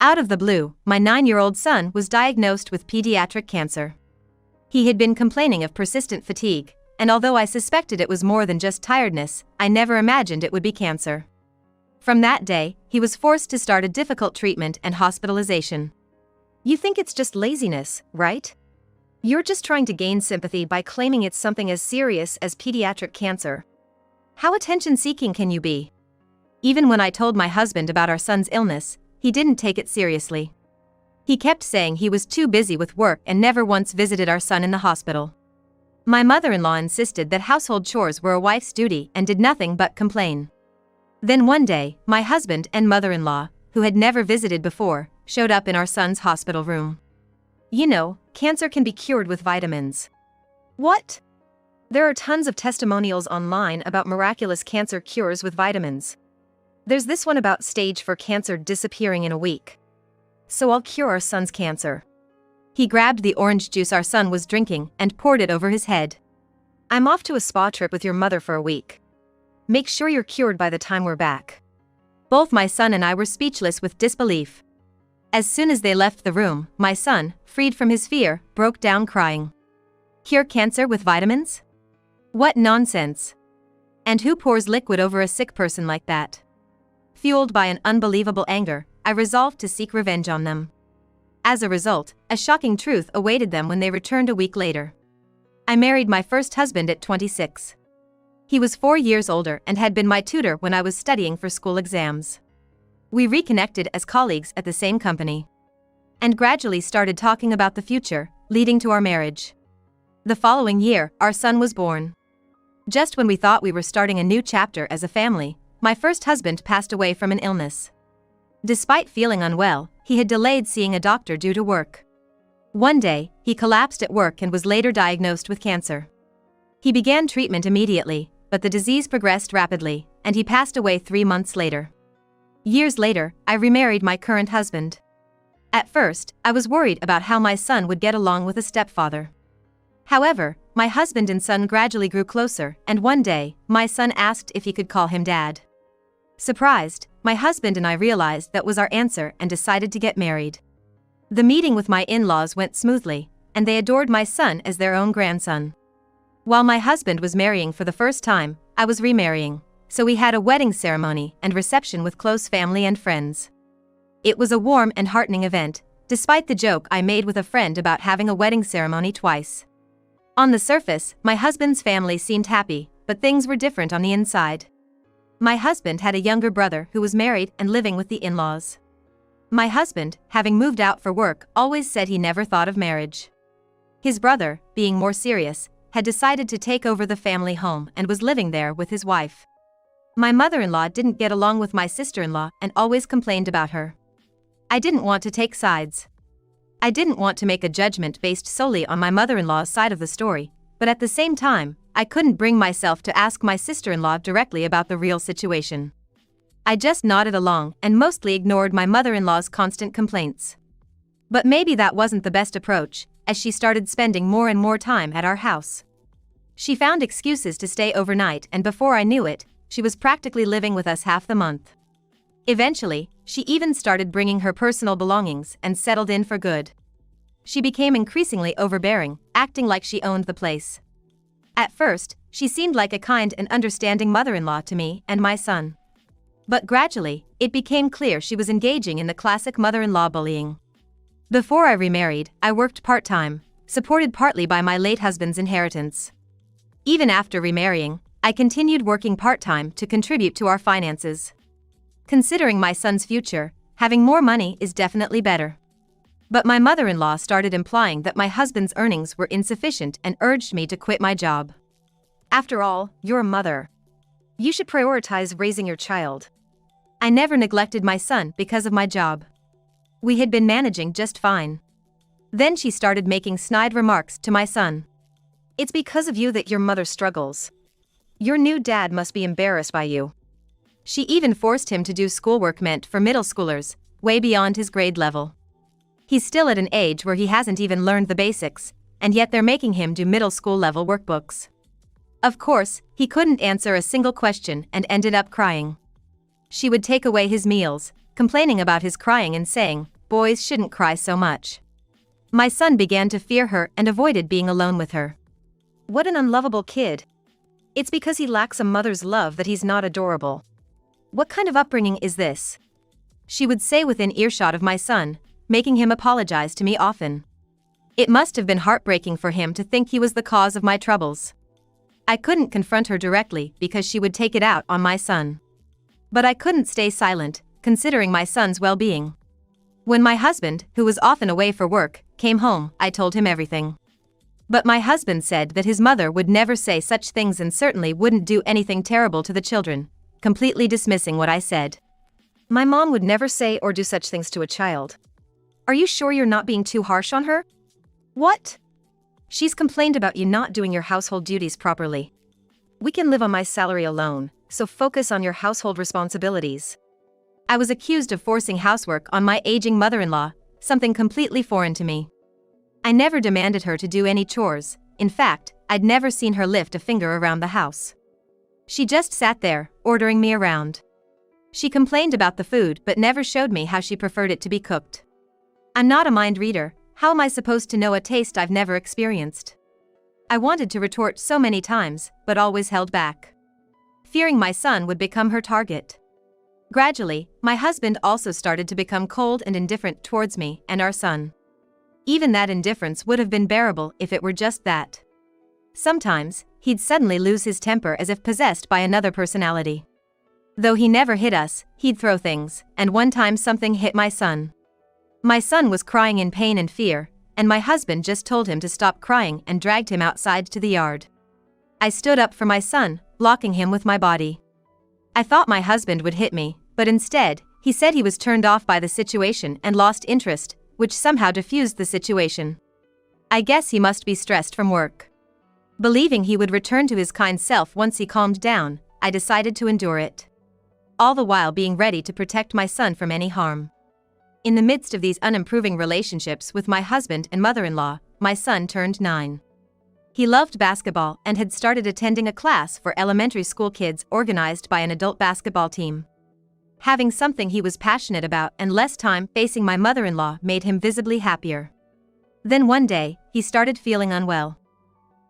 Out of the blue, my 9-year-old son was diagnosed with pediatric cancer. He had been complaining of persistent fatigue, and although I suspected it was more than just tiredness, I never imagined it would be cancer. From that day, he was forced to start a difficult treatment and hospitalization. You think it's just laziness, right? You're just trying to gain sympathy by claiming it's something as serious as pediatric cancer. How attention-seeking can you be? Even when I told my husband about our son's illness, he didn't take it seriously. He kept saying he was too busy with work and never once visited our son in the hospital. My mother-in-law insisted that household chores were a wife's duty and did nothing but complain. Then one day, my husband and mother-in-law, who had never visited before, showed up in our son's hospital room. You know, cancer can be cured with vitamins. What? There are tons of testimonials online about miraculous cancer cures with vitamins. There's this one about stage 4 cancer disappearing in a week. So I'll cure our son's cancer. He grabbed the orange juice our son was drinking and poured it over his head. I'm off to a spa trip with your mother for a week. Make sure you're cured by the time we're back. Both my son and I were speechless with disbelief. As soon as they left the room, my son, freed from his fear, broke down crying. Cure cancer with vitamins? What nonsense! And who pours liquid over a sick person like that? Fueled by an unbelievable anger, I resolved to seek revenge on them. As a result, a shocking truth awaited them when they returned a week later. I married my first husband at 26. He was 4 years older and had been my tutor when I was studying for school exams. We reconnected as colleagues at the same company. And gradually started talking about the future, leading to our marriage. The following year, our son was born. Just when we thought we were starting a new chapter as a family, my first husband passed away from an illness. Despite feeling unwell, he had delayed seeing a doctor due to work. One day, he collapsed at work and was later diagnosed with cancer. He began treatment immediately, but the disease progressed rapidly, and he passed away 3 months later. Years later, I remarried my current husband. At first, I was worried about how my son would get along with a stepfather. However, my husband and son gradually grew closer, and one day, my son asked if he could call him Dad. Surprised, my husband and I realized that was our answer and decided to get married. The meeting with my in-laws went smoothly, and they adored my son as their own grandson. While my husband was marrying for the first time, I was remarrying, so we had a wedding ceremony and reception with close family and friends. It was a warm and heartening event, despite the joke I made with a friend about having a wedding ceremony twice. On the surface, my husband's family seemed happy, but things were different on the inside. My husband had a younger brother who was married and living with the in-laws. My husband, having moved out for work, always said he never thought of marriage. His brother, being more serious, had decided to take over the family home and was living there with his wife. My mother-in-law didn't get along with my sister-in-law and always complained about her. I didn't want to take sides. I didn't want to make a judgment based solely on my mother-in-law's side of the story, but at the same time, I couldn't bring myself to ask my sister-in-law directly about the real situation. I just nodded along and mostly ignored my mother-in-law's constant complaints. But maybe that wasn't the best approach, as she started spending more and more time at our house. She found excuses to stay overnight, and before I knew it, she was practically living with us half the month. Eventually, she even started bringing her personal belongings and settled in for good. She became increasingly overbearing, acting like she owned the place. At first, she seemed like a kind and understanding mother-in-law to me and my son. But gradually, it became clear she was engaging in the classic mother-in-law bullying. Before I remarried, I worked part-time, supported partly by my late husband's inheritance. Even after remarrying, I continued working part-time to contribute to our finances. Considering my son's future, having more money is definitely better. But my mother-in-law started implying that my husband's earnings were insufficient and urged me to quit my job. After all, you're a mother. You should prioritize raising your child. I never neglected my son because of my job. We had been managing just fine. Then she started making snide remarks to my son. It's because of you that your mother struggles. Your new dad must be embarrassed by you. She even forced him to do schoolwork meant for middle schoolers, way beyond his grade level. He's still at an age where he hasn't even learned the basics, and yet they're making him do middle school level workbooks. Of course, he couldn't answer a single question and ended up crying. She would take away his meals, complaining about his crying and saying, "Boys shouldn't cry so much." My son began to fear her and avoided being alone with her. What an unlovable kid. It's because he lacks a mother's love that he's not adorable. What kind of upbringing is this? She would say within earshot of my son, making him apologize to me often. It must have been heartbreaking for him to think he was the cause of my troubles. I couldn't confront her directly because she would take it out on my son. But I couldn't stay silent, considering my son's well-being. When my husband, who was often away for work, came home, I told him everything. But my husband said that his mother would never say such things and certainly wouldn't do anything terrible to the children, completely dismissing what I said. My mom would never say or do such things to a child. Are you sure you're not being too harsh on her? What? She's complained about you not doing your household duties properly. We can live on my salary alone, so focus on your household responsibilities. I was accused of forcing housework on my aging mother-in-law, something completely foreign to me. I never demanded her to do any chores. In fact, I'd never seen her lift a finger around the house. She just sat there, ordering me around. She complained about the food but never showed me how she preferred it to be cooked. I'm not a mind reader. How am I supposed to know a taste I've never experienced? I wanted to retort so many times, but always held back, fearing my son would become her target. Gradually, my husband also started to become cold and indifferent towards me and our son. Even that indifference would have been bearable if it were just that. Sometimes, he'd suddenly lose his temper as if possessed by another personality. Though he never hit us, he'd throw things, and one time something hit my son. My son was crying in pain and fear, and my husband just told him to stop crying and dragged him outside to the yard. I stood up for my son, blocking him with my body. I thought my husband would hit me, but instead, he said he was turned off by the situation and lost interest, which somehow diffused the situation. I guess he must be stressed from work. Believing he would return to his kind self once he calmed down, I decided to endure it, all the while being ready to protect my son from any harm. In the midst of these unimproving relationships with my husband and mother-in-law, my son turned 9. He loved basketball and had started attending a class for elementary school kids organized by an adult basketball team. Having something he was passionate about and less time facing my mother-in-law made him visibly happier. Then one day, he started feeling unwell.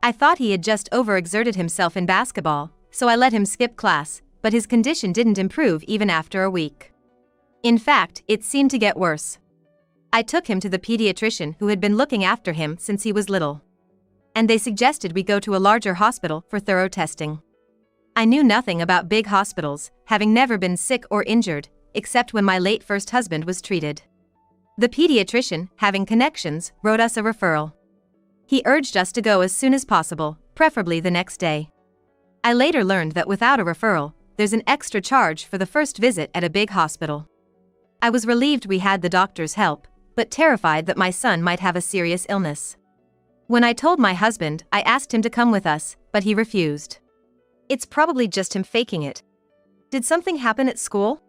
I thought he had just overexerted himself in basketball, so I let him skip class, but his condition didn't improve even after a week. In fact, it seemed to get worse. I took him to the pediatrician who had been looking after him since he was little. And they suggested we go to a larger hospital for thorough testing. I knew nothing about big hospitals, having never been sick or injured, except when my late first husband was treated. The pediatrician, having connections, wrote us a referral. He urged us to go as soon as possible, preferably the next day. I later learned that without a referral, there's an extra charge for the first visit at a big hospital. I was relieved we had the doctor's help, but terrified that my son might have a serious illness. When I told my husband, I asked him to come with us, but he refused. It's probably just him faking it. Did something happen at school?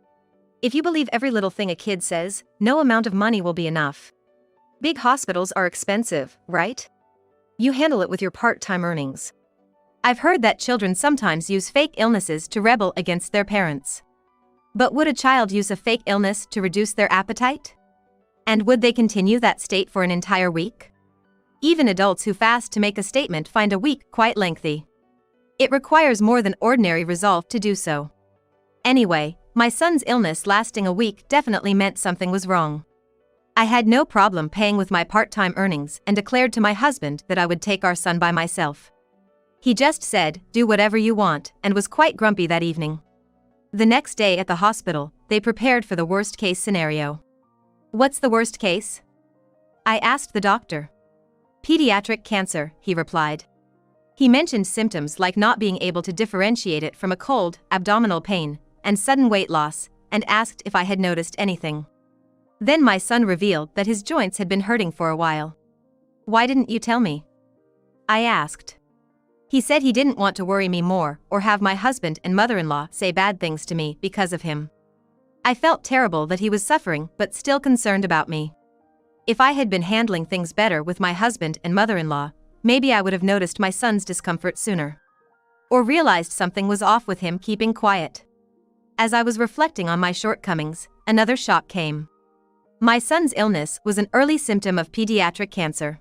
If you believe every little thing a kid says, no amount of money will be enough. Big hospitals are expensive, right? You handle it with your part-time earnings. I've heard that children sometimes use fake illnesses to rebel against their parents. But would a child use a fake illness to reduce their appetite? And would they continue that state for an entire week? Even adults who fast to make a statement find a week quite lengthy. It requires more than ordinary resolve to do so. Anyway, my son's illness lasting a week definitely meant something was wrong. I had no problem paying with my part-time earnings and declared to my husband that I would take our son by myself. He just said, "Do whatever you want," and was quite grumpy that evening. The next day at the hospital, they prepared for the worst-case scenario. What's the worst case? I asked the doctor. Pediatric cancer, he replied. He mentioned symptoms like not being able to differentiate it from a cold, abdominal pain, and sudden weight loss, and asked if I had noticed anything. Then my son revealed that his joints had been hurting for a while. Why didn't you tell me? I asked. He said he didn't want to worry me more or have my husband and mother-in-law say bad things to me because of him. I felt terrible that he was suffering but still concerned about me. If I had been handling things better with my husband and mother-in-law, maybe I would have noticed my son's discomfort sooner. Or realized something was off with him keeping quiet. As I was reflecting on my shortcomings, another shock came. My son's illness was an early symptom of pediatric cancer.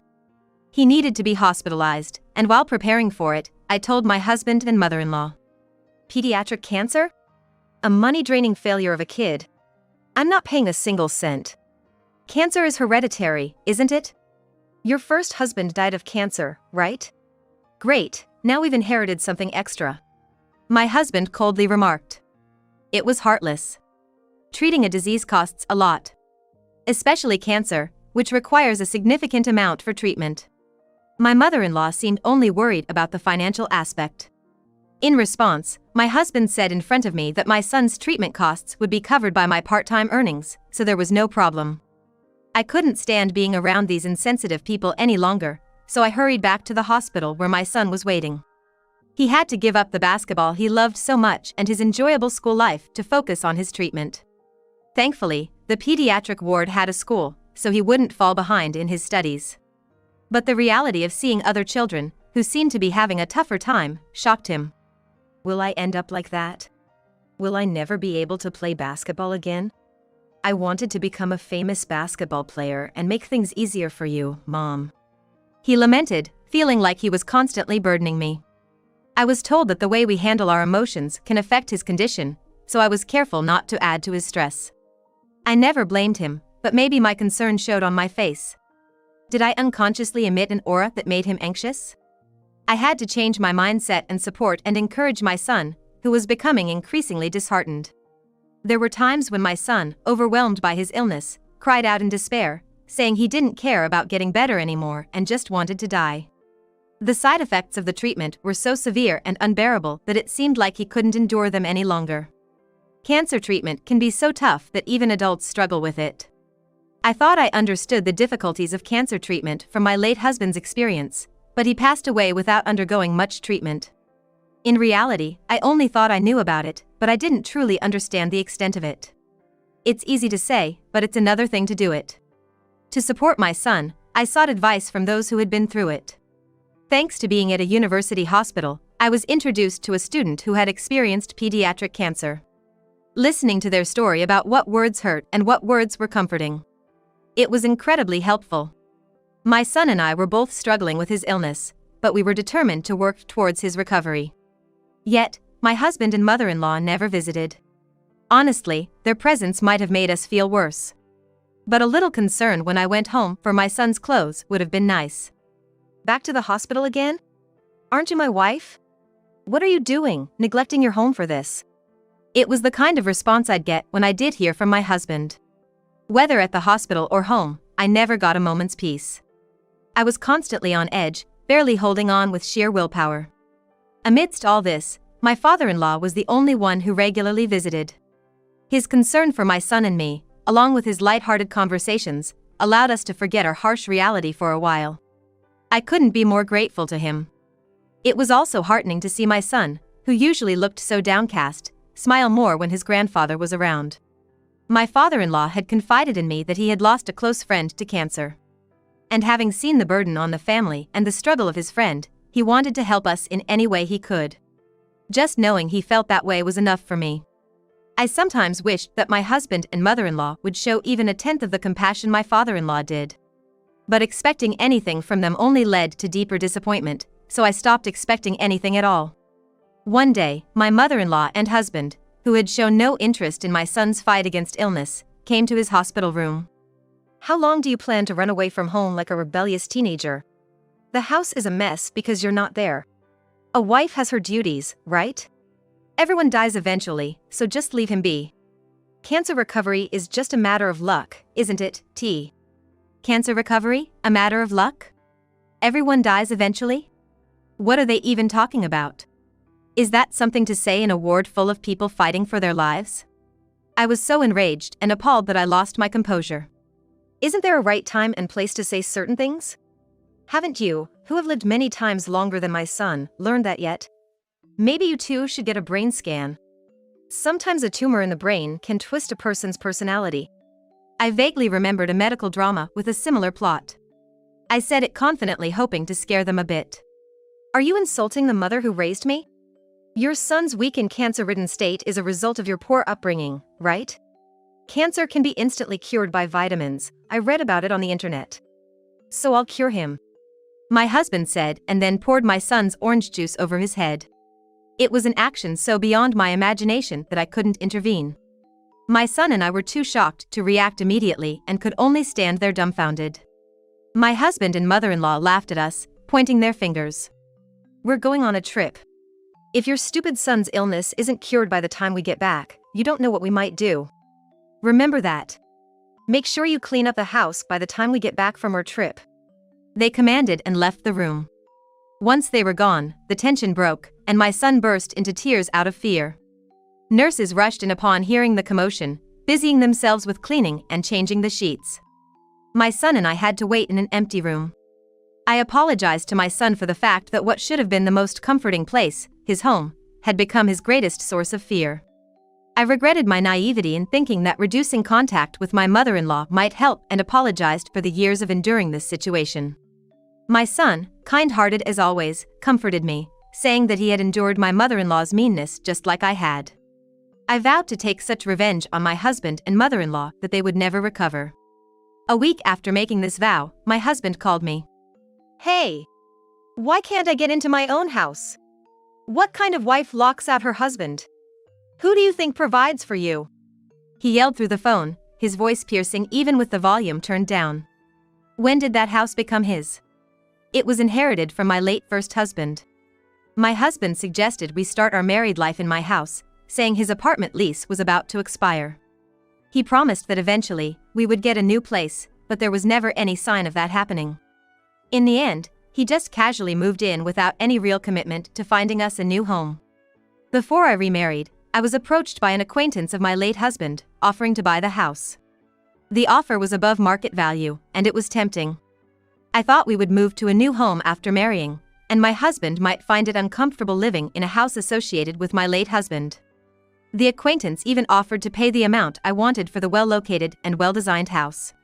He needed to be hospitalized, and while preparing for it, I told my husband and mother-in-law. Pediatric cancer? A money-draining failure of a kid. I'm not paying a single cent. Cancer is hereditary, isn't it? Your first husband died of cancer, right? Great, now we've inherited something extra. My husband coldly remarked. It was heartless. Treating a disease costs a lot. Especially cancer, which requires a significant amount for treatment. My mother-in-law seemed only worried about the financial aspect. In response, my husband said in front of me that my son's treatment costs would be covered by my part-time earnings, so there was no problem. I couldn't stand being around these insensitive people any longer, so I hurried back to the hospital where my son was waiting. He had to give up the basketball he loved so much and his enjoyable school life to focus on his treatment. Thankfully, the pediatric ward had a school, so he wouldn't fall behind in his studies. But the reality of seeing other children, who seemed to be having a tougher time, shocked him. Will I end up like that? Will I never be able to play basketball again? I wanted to become a famous basketball player and make things easier for you, Mom. He lamented, feeling like he was constantly burdening me. I was told that the way we handle our emotions can affect his condition, so I was careful not to add to his stress. I never blamed him, but maybe my concern showed on my face. Did I unconsciously emit an aura that made him anxious? I had to change my mindset and support and encourage my son, who was becoming increasingly disheartened. There were times when my son, overwhelmed by his illness, cried out in despair, saying he didn't care about getting better anymore and just wanted to die. The side effects of the treatment were so severe and unbearable that it seemed like he couldn't endure them any longer. Cancer treatment can be so tough that even adults struggle with it. I thought I understood the difficulties of cancer treatment from my late husband's experience, but he passed away without undergoing much treatment. In reality, I only thought I knew about it, but I didn't truly understand the extent of it. It's easy to say, but it's another thing to do it. To support my son, I sought advice from those who had been through it. Thanks to being at a university hospital, I was introduced to a student who had experienced pediatric cancer. Listening to their story about what words hurt and what words were comforting. It was incredibly helpful. My son and I were both struggling with his illness, but we were determined to work towards his recovery. Yet, my husband and mother-in-law never visited. Honestly, their presence might have made us feel worse. But a little concern when I went home for my son's clothes would have been nice. Back to the hospital again? Aren't you my wife? What are you doing, neglecting your home for this? It was the kind of response I'd get when I did hear from my husband. Whether at the hospital or home, I never got a moment's peace. I was constantly on edge, barely holding on with sheer willpower. Amidst all this, my father-in-law was the only one who regularly visited. His concern for my son and me, along with his light-hearted conversations, allowed us to forget our harsh reality for a while. I couldn't be more grateful to him. It was also heartening to see my son, who usually looked so downcast, smile more when his grandfather was around. My father-in-law had confided in me that he had lost a close friend to cancer. And having seen the burden on the family and the struggle of his friend, he wanted to help us in any way he could. Just knowing he felt that way was enough for me. I sometimes wished that my husband and mother-in-law would show even a tenth of the compassion my father-in-law did. But expecting anything from them only led to deeper disappointment, so I stopped expecting anything at all. One day, my mother-in-law and husband, who had shown no interest in my son's fight against illness, came to his hospital room. How long do you plan to run away from home like a rebellious teenager? The house is a mess because you're not there. A wife has her duties, right? Everyone dies eventually, so just leave him be. Cancer recovery is just a matter of luck, isn't it, T? Cancer recovery, a matter of luck? Everyone dies eventually? What are they even talking about? Is that something to say in a ward full of people fighting for their lives? I was so enraged and appalled that I lost my composure. Isn't there a right time and place to say certain things? Haven't you, who have lived many times longer than my son, learned that yet? Maybe you too should get a brain scan. Sometimes a tumor in the brain can twist a person's personality. I vaguely remembered a medical drama with a similar plot. I said it confidently, hoping to scare them a bit. Are you insulting the mother who raised me? Your son's weak and cancer-ridden state is a result of your poor upbringing, right? Cancer can be instantly cured by vitamins. I read about it on the internet. So I'll cure him, my husband said, and then poured my son's orange juice over his head. It was an action so beyond my imagination that I couldn't intervene. My son and I were too shocked to react immediately and could only stand there dumbfounded. My husband and mother-in-law laughed at us, pointing their fingers. We're going on a trip. If your stupid son's illness isn't cured by the time we get back, you don't know what we might do. Remember that. Make sure you clean up the house by the time we get back from our trip. They commanded and left the room. Once they were gone, the tension broke, and my son burst into tears out of fear. Nurses rushed in upon hearing the commotion, busying themselves with cleaning and changing the sheets. My son and I had to wait in an empty room. I apologized to my son for the fact that what should have been the most comforting place, his home, had become his greatest source of fear. I regretted my naivety in thinking that reducing contact with my mother-in-law might help and apologized for the years of enduring this situation. My son, kind-hearted as always, comforted me, saying that he had endured my mother-in-law's meanness just like I had. I vowed to take such revenge on my husband and mother-in-law that they would never recover. A week after making this vow, my husband called me. Hey! Why can't I get into my own house? What kind of wife locks out her husband? Who do you think provides for you? He yelled through the phone, his voice piercing even with the volume turned down. When did that house become his? It was inherited from my late first husband. My husband suggested we start our married life in my house, saying his apartment lease was about to expire. He promised that eventually, we would get a new place, but there was never any sign of that happening. In the end, he just casually moved in without any real commitment to finding us a new home. Before I remarried, I was approached by an acquaintance of my late husband, offering to buy the house. The offer was above market value, and it was tempting. I thought we would move to a new home after marrying, and my husband might find it uncomfortable living in a house associated with my late husband. The acquaintance even offered to pay the amount I wanted for the well-located and well-designed house.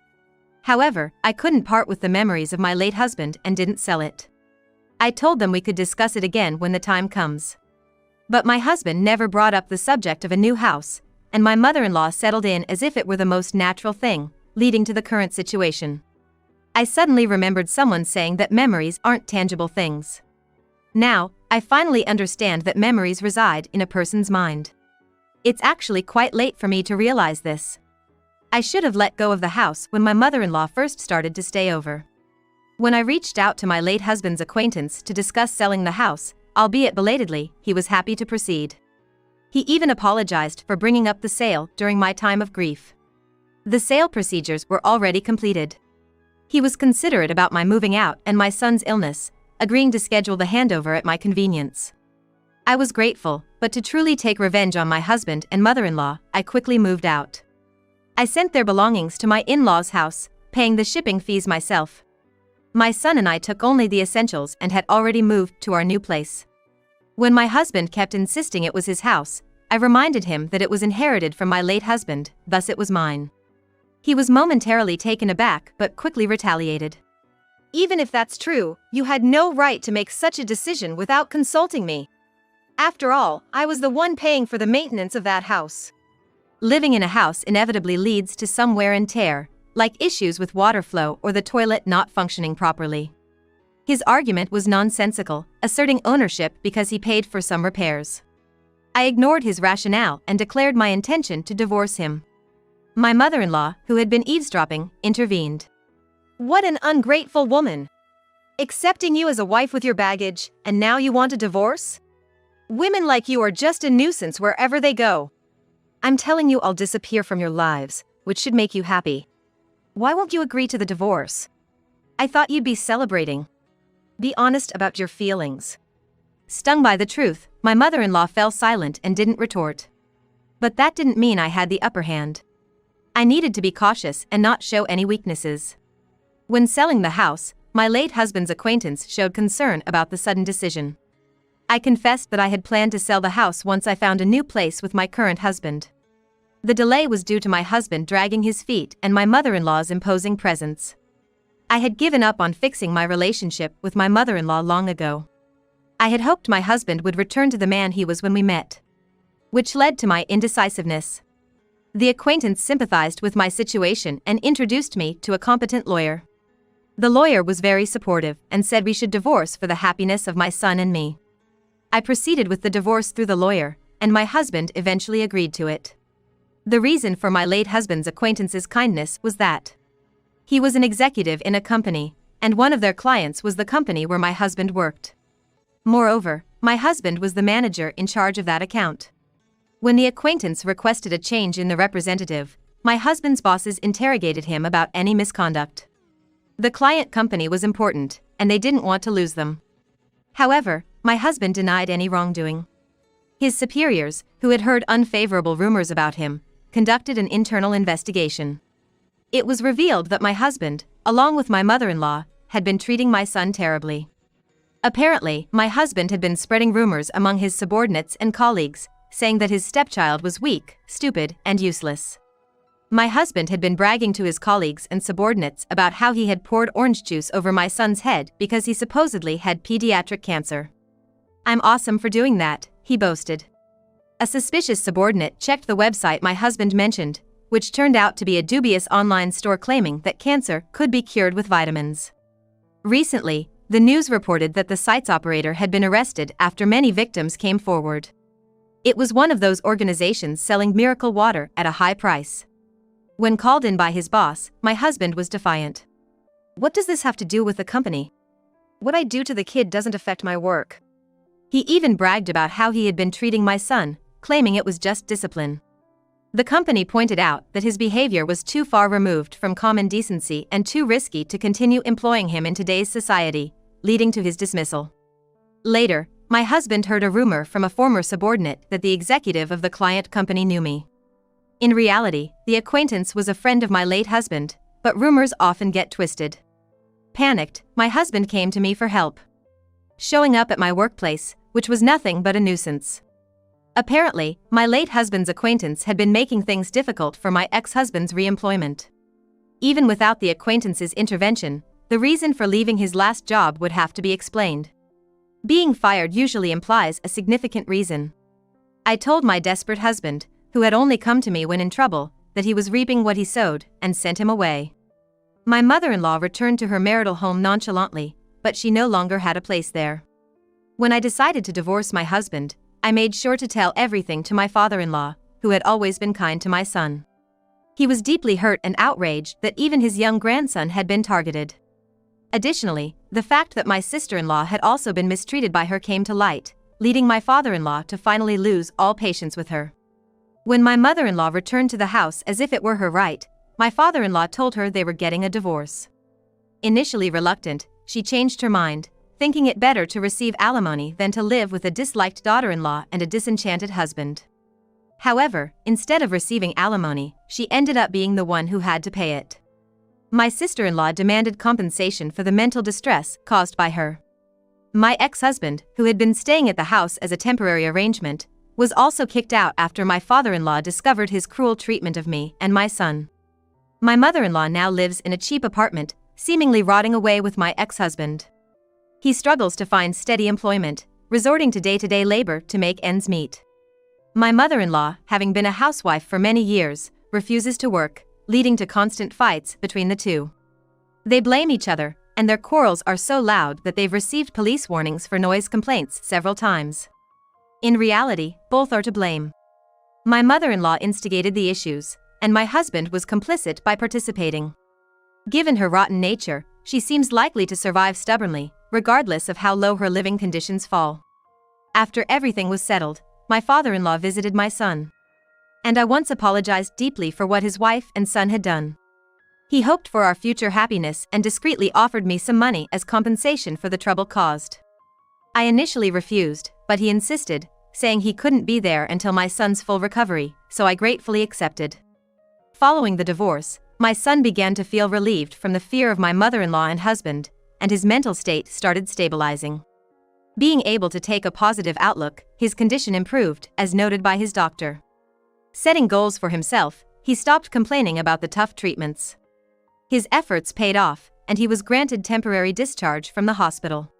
However, I couldn't part with the memories of my late husband and didn't sell it. I told them we could discuss it again when the time comes. But my husband never brought up the subject of a new house, and my mother-in-law settled in as if it were the most natural thing, leading to the current situation. I suddenly remembered someone saying that memories aren't tangible things. Now, I finally understand that memories reside in a person's mind. It's actually quite late for me to realize this. I should have let go of the house when my mother-in-law first started to stay over. When I reached out to my late husband's acquaintance to discuss selling the house, albeit belatedly, he was happy to proceed. He even apologized for bringing up the sale during my time of grief. The sale procedures were already completed. He was considerate about my moving out and my son's illness, agreeing to schedule the handover at my convenience. I was grateful, but to truly take revenge on my husband and mother-in-law, I quickly moved out. I sent their belongings to my in-laws' house, paying the shipping fees myself. My son and I took only the essentials and had already moved to our new place. When my husband kept insisting it was his house, I reminded him that it was inherited from my late husband, thus it was mine. He was momentarily taken aback but quickly retaliated. Even if that's true, you had no right to make such a decision without consulting me. After all, I was the one paying for the maintenance of that house. Living in a house inevitably leads to some wear and tear, like issues with water flow or the toilet not functioning properly. His argument was nonsensical, asserting ownership because he paid for some repairs. I ignored his rationale and declared my intention to divorce him. My mother-in-law, who had been eavesdropping, intervened. What an ungrateful woman! Accepting you as a wife with your baggage, and now you want a divorce? Women like you are just a nuisance wherever they go. I'm telling you I'll disappear from your lives, which should make you happy. Why won't you agree to the divorce? I thought you'd be celebrating. Be honest about your feelings. Stung by the truth, my mother-in-law fell silent and didn't retort. But that didn't mean I had the upper hand. I needed to be cautious and not show any weaknesses. When selling the house, my late husband's acquaintance showed concern about the sudden decision. I confessed that I had planned to sell the house once I found a new place with my current husband. The delay was due to my husband dragging his feet and my mother-in-law's imposing presence. I had given up on fixing my relationship with my mother-in-law long ago. I had hoped my husband would return to the man he was when we met. Which led to my indecisiveness. The acquaintance sympathized with my situation and introduced me to a competent lawyer. The lawyer was very supportive and said we should divorce for the happiness of my son and me. I proceeded with the divorce through the lawyer, and my husband eventually agreed to it. The reason for my late husband's acquaintance's kindness was that he was an executive in a company, and one of their clients was the company where my husband worked. Moreover, my husband was the manager in charge of that account. When the acquaintance requested a change in the representative, my husband's bosses interrogated him about any misconduct. The client company was important, and they didn't want to lose them. However, my husband denied any wrongdoing. His superiors, who had heard unfavorable rumors about him, conducted an internal investigation. It was revealed that my husband, along with my mother-in-law, had been treating my son terribly. Apparently, my husband had been spreading rumors among his subordinates and colleagues, saying that his stepchild was weak, stupid, and useless. My husband had been bragging to his colleagues and subordinates about how he had poured orange juice over my son's head because he supposedly had pediatric cancer. "I'm awesome for doing that," he boasted. A suspicious subordinate checked the website my husband mentioned, which turned out to be a dubious online store claiming that cancer could be cured with vitamins. Recently, the news reported that the site's operator had been arrested after many victims came forward. It was one of those organizations selling miracle water at a high price. When called in by his boss, my husband was defiant. "What does this have to do with the company? What I do to the kid doesn't affect my work." He even bragged about how he had been treating my son, claiming it was just discipline. The company pointed out that his behavior was too far removed from common decency and too risky to continue employing him in today's society, leading to his dismissal. Later, my husband heard a rumor from a former subordinate that the executive of the client company knew me. In reality, the acquaintance was a friend of my late husband, but rumors often get twisted. Panicked, my husband came to me for help, showing up at my workplace, which was nothing but a nuisance. Apparently, my late husband's acquaintance had been making things difficult for my ex-husband's reemployment. Even without the acquaintance's intervention, the reason for leaving his last job would have to be explained. Being fired usually implies a significant reason. I told my desperate husband, who had only come to me when in trouble, that he was reaping what he sowed, and sent him away. My mother-in-law returned to her marital home nonchalantly, but she no longer had a place there. When I decided to divorce my husband, I made sure to tell everything to my father-in-law, who had always been kind to my son. He was deeply hurt and outraged that even his young grandson had been targeted. Additionally, the fact that my sister-in-law had also been mistreated by her came to light, leading my father-in-law to finally lose all patience with her. When my mother-in-law returned to the house as if it were her right, my father-in-law told her they were getting a divorce. Initially reluctant, she changed her mind, thinking it better to receive alimony than to live with a disliked daughter-in-law and a disenchanted husband. However, instead of receiving alimony, she ended up being the one who had to pay it. My sister-in-law demanded compensation for the mental distress caused by her. My ex-husband, who had been staying at the house as a temporary arrangement, was also kicked out after my father-in-law discovered his cruel treatment of me and my son. My mother-in-law now lives in a cheap apartment, seemingly rotting away with my ex-husband. He struggles to find steady employment, resorting to day-to-day labor to make ends meet. My mother-in-law, having been a housewife for many years, refuses to work, leading to constant fights between the two. They blame each other, and their quarrels are so loud that they've received police warnings for noise complaints several times. In reality, both are to blame. My mother-in-law instigated the issues, and my husband was complicit by participating. Given her rotten nature, she seems likely to survive stubbornly, regardless of how low her living conditions fall. After everything was settled, my father-in-law visited my son. And I once apologized deeply for what his wife and son had done. He hoped for our future happiness and discreetly offered me some money as compensation for the trouble caused. I initially refused, but he insisted, saying he couldn't be there until my son's full recovery, so I gratefully accepted. Following the divorce, my son began to feel relieved from the fear of my mother-in-law and husband, and his mental state started stabilizing. Being able to take a positive outlook, his condition improved, as noted by his doctor. Setting goals for himself, he stopped complaining about the tough treatments. His efforts paid off, and he was granted temporary discharge from the hospital.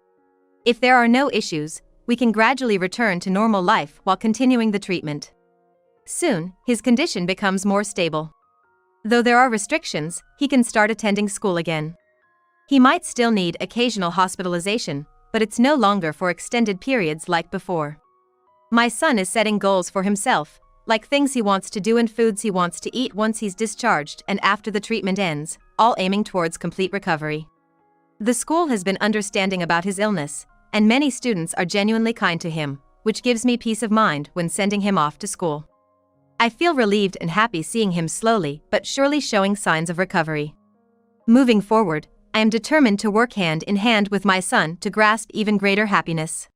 If there are no issues, we can gradually return to normal life while continuing the treatment. Soon, his condition becomes more stable. Though there are restrictions, he can start attending school again. He might still need occasional hospitalization, but it's no longer for extended periods like before. My son is setting goals for himself, like things he wants to do and foods he wants to eat once he's discharged and after the treatment ends, all aiming towards complete recovery. The school has been understanding about his illness, and many students are genuinely kind to him, which gives me peace of mind when sending him off to school. I feel relieved and happy seeing him slowly but surely showing signs of recovery. Moving forward, I am determined to work hand in hand with my son to grasp even greater happiness.